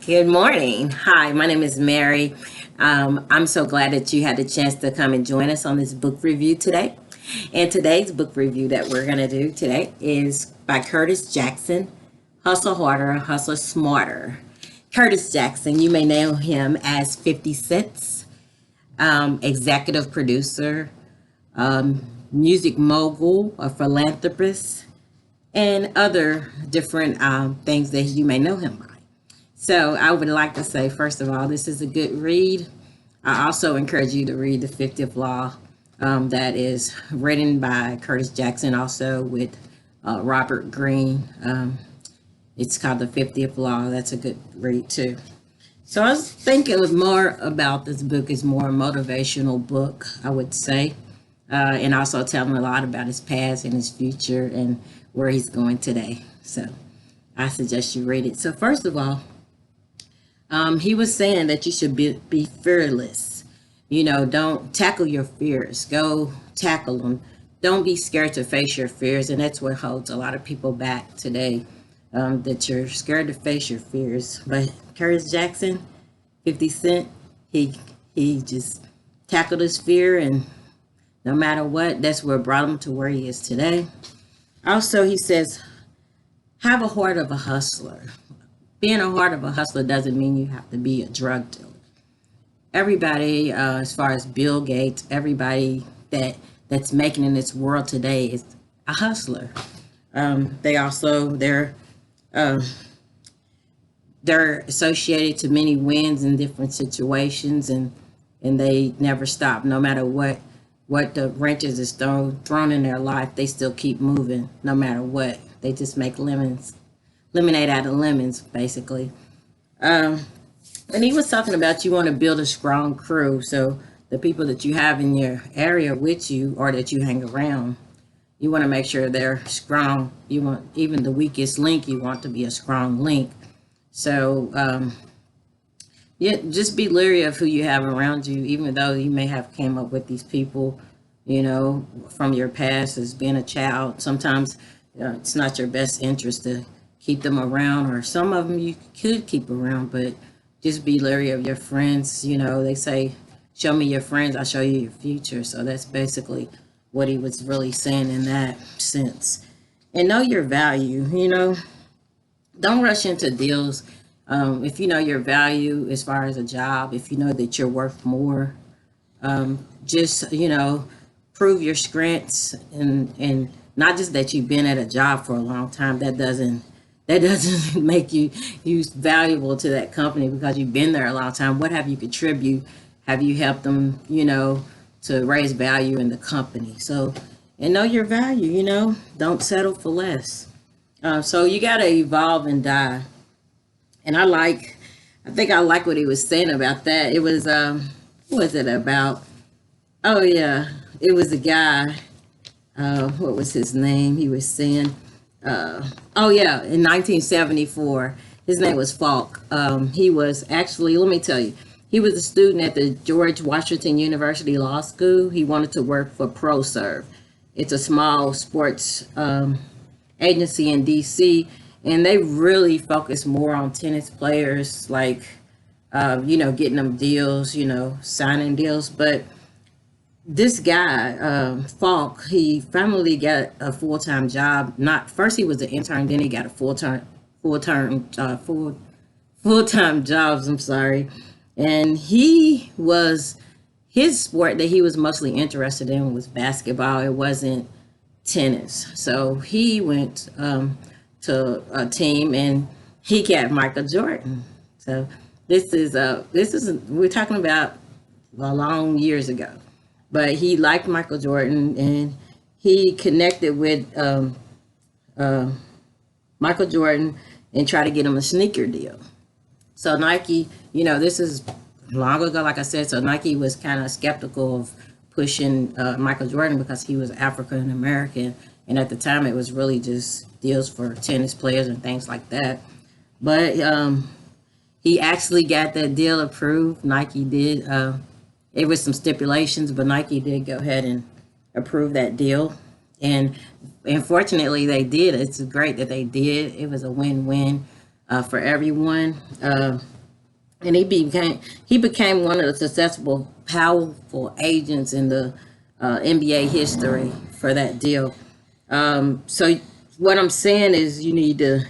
Good morning. Hi, my name is Mary. I'm so glad that you had the chance to come and join us on this book review today. And today's book review that we're going to do today is by Curtis Jackson, Hustle Harder, Hustle Smarter. Curtis Jackson, you may know him as 50 Cent, executive producer, music mogul, a philanthropist, and other different things that you may know him by. So I would like to say, first of all, this is a good read. I also encourage you to read The 50th Law, that is written by Curtis Jackson, also with Robert Greene. It's called The 50th Law. That's a good read too. So I was thinking more about this book is more a motivational book, I would say, and also telling a lot about his past and his future and where he's going today. So I suggest you read it. So first of all, he was saying that you should be fearless. Don't tackle your fears. Go tackle them. Don't be scared to face your fears. And that's what holds a lot of people back today, that you're scared to face your fears. But Curtis Jackson, 50 Cent, he just tackled his fear, and no matter what, that's what brought him to where he is today. Also, he says, have a heart of a hustler. Being a heart of a hustler doesn't mean you have to be a drug dealer. Everybody, as far as Bill Gates, everybody that's making in this world today is a hustler. Uh, they're associated to many wins in different situations, and they never stop. No matter what the wrenches is thrown in their life, they still keep moving. No matter what, they just make lemonade out of lemons, basically. And he was talking about you want to build a strong crew. So the people that you have in your area with you or that you hang around, you want to make sure they're strong. You want even the weakest link, you want to be a strong link. So yeah, just be leery of who you have around you, even though you may have came up with these people, from your past as being a child. Sometimes it's not your best interest to keep them around, or some of them you could keep around, but just be leery of your friends. They say, show me your friends, I'll show you your future. So that's basically what he was really saying in that sense. And know your value. Don't rush into deals. If you know your value as far as a job, if you know that you're worth more, just, prove your strengths, and not just that you've been at a job for a long time. That doesn't make you valuable to that company because you've been there a long time. What have you contributed? Have you helped them, to raise value in the company? So, and know your value, don't settle for less. So you got to evolve and die. And I think I like what he was saying about that. It was, what was it about? Oh yeah, it was a guy. What was his name? He was saying, oh yeah, in 1974, his name was Falk. He was actually, let me tell you, he was a student at the George Washington University Law School. He wanted to work for ProServe. It's a small sports agency in DC, and they really focus more on tennis players, like getting them deals, signing deals. But this guy, Falk, he finally got a full-time job. Not first he was an intern, then he got a full-time jobs. I'm sorry, and his sport that he was mostly interested in was basketball. It wasn't tennis. So he went to a team, and he got Michael Jordan. So this is we're talking about a long years ago, but he liked Michael Jordan, and he connected with Michael Jordan and tried to get him a sneaker deal. So Nike, this is long ago, like I said. So Nike was kind of skeptical of pushing Michael Jordan because he was African American, and at the time it was really just deals for tennis players and things like that. But he actually got that deal approved. Nike did. It was some stipulations, but Nike did go ahead and approve that deal. And unfortunately, they did. It's great that they did. It was a win-win. for everyone. And he became one of the successful, powerful agents in the NBA history for that deal. So what I'm saying is you need to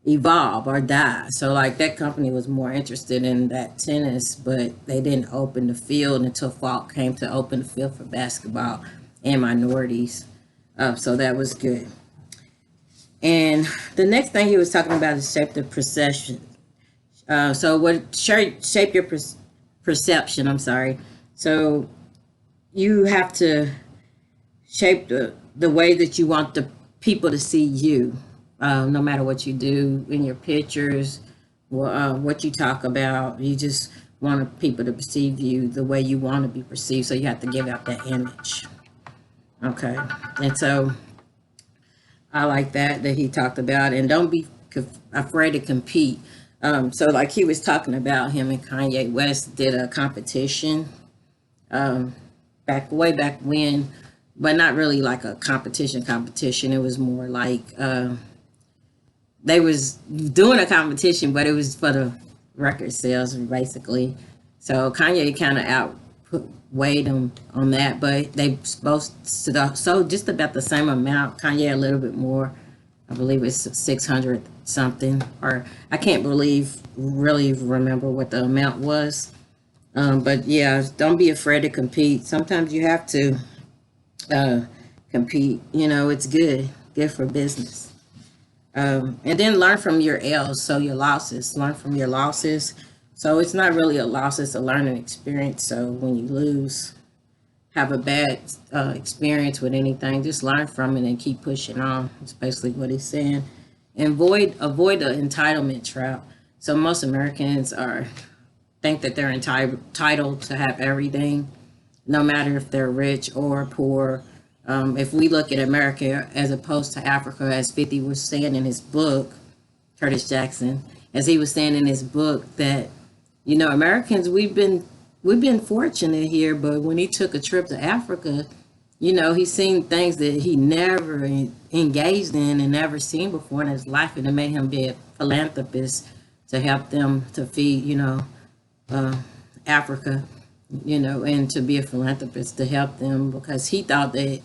evolve or die. So like that company was more interested in that tennis, but they didn't open the field until Falk came to open the field for basketball and minorities. So that was good. And the next thing he was talking about is shape the perception. So what shape your perception? I'm sorry. So you have to shape the way that you want the people to see you, no matter what you do in your pictures, what you talk about. You just want people to perceive you the way you want to be perceived. So you have to give out that image. Okay. And so I like that he talked about, and don't be afraid to compete. So like he was talking about him and Kanye West did a competition way back when, but not really like a competition. It was more like they was doing a competition, but it was for the record sales basically. So Kanye kind of outweighed him on that, but they both so just about the same amount. Kanye a little bit more. I believe it's 600 something, or I can't really remember what the amount was. But yeah, don't be afraid to compete. Sometimes you have to compete. It's good for business. And then learn from your L's, so your losses. Learn from your losses. So it's not really a loss; it's a learning experience. So when you lose, have a bad experience with anything, just learn from it and keep pushing on. That's basically what he's saying. And avoid the entitlement trap. So most Americans think that they're entitled to have everything, no matter if they're rich or poor. If we look at America as opposed to Africa, as 50 was saying in his book, Curtis Jackson, as he was saying in his book, that Americans, we've been fortunate here, but when he took a trip to Africa, he's seen things that he never engaged in and never seen before in his life, and it made him be a philanthropist to help them to feed, Africa, and to be a philanthropist to help them, because he thought that,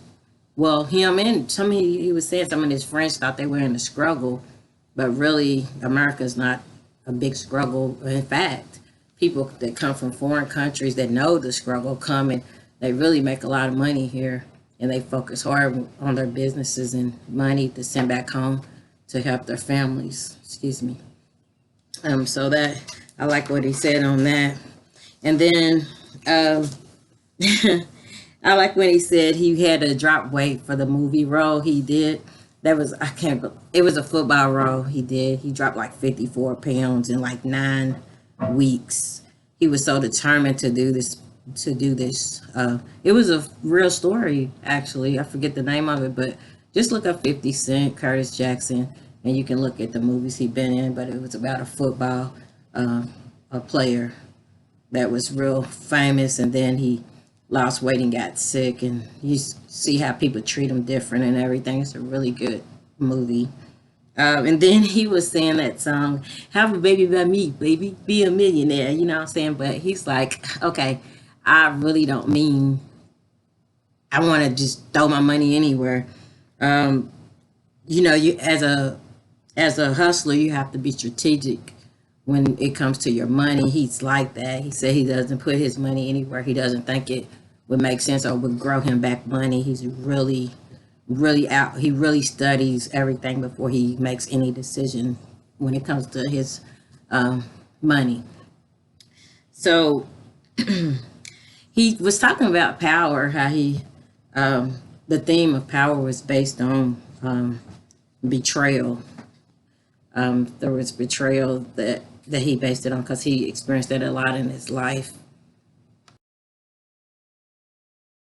well, him and he was saying some of his friends thought they were in a struggle, but really America's not a big struggle. In fact, people that come from foreign countries that know the struggle come and they really make a lot of money here, and they focus hard on their businesses and money to send back home to help their families. Excuse me. So that I like what he said on that. And then I like when he said he had to drop weight for the movie role he did. That was it was a football role he did. He dropped like 54 pounds in like 9 weeks. He was so determined to do this. It was a real story, actually. I forget the name of it, but just look up 50 Cent, Curtis Jackson, and you can look at the movies he's been in. But it was about a football a player that was real famous, and then he lost weight and got sick, and you see how people treat him different and everything. It's a really good movie. And then he was saying that song, "Have a Baby by Me, Baby, Be a Millionaire," you know what I'm saying? But he's like, okay, I really don't mean I want to just throw my money anywhere. You as a hustler, you have to be strategic when it comes to your money. He's like that. He said he doesn't put his money anywhere he doesn't think it would make sense or would grow him back money. He's really out. He really studies everything before he makes any decision when it comes to his money. So he was talking about power, how the theme of power was based on betrayal. There was betrayal that he based it on because he experienced that a lot in his life.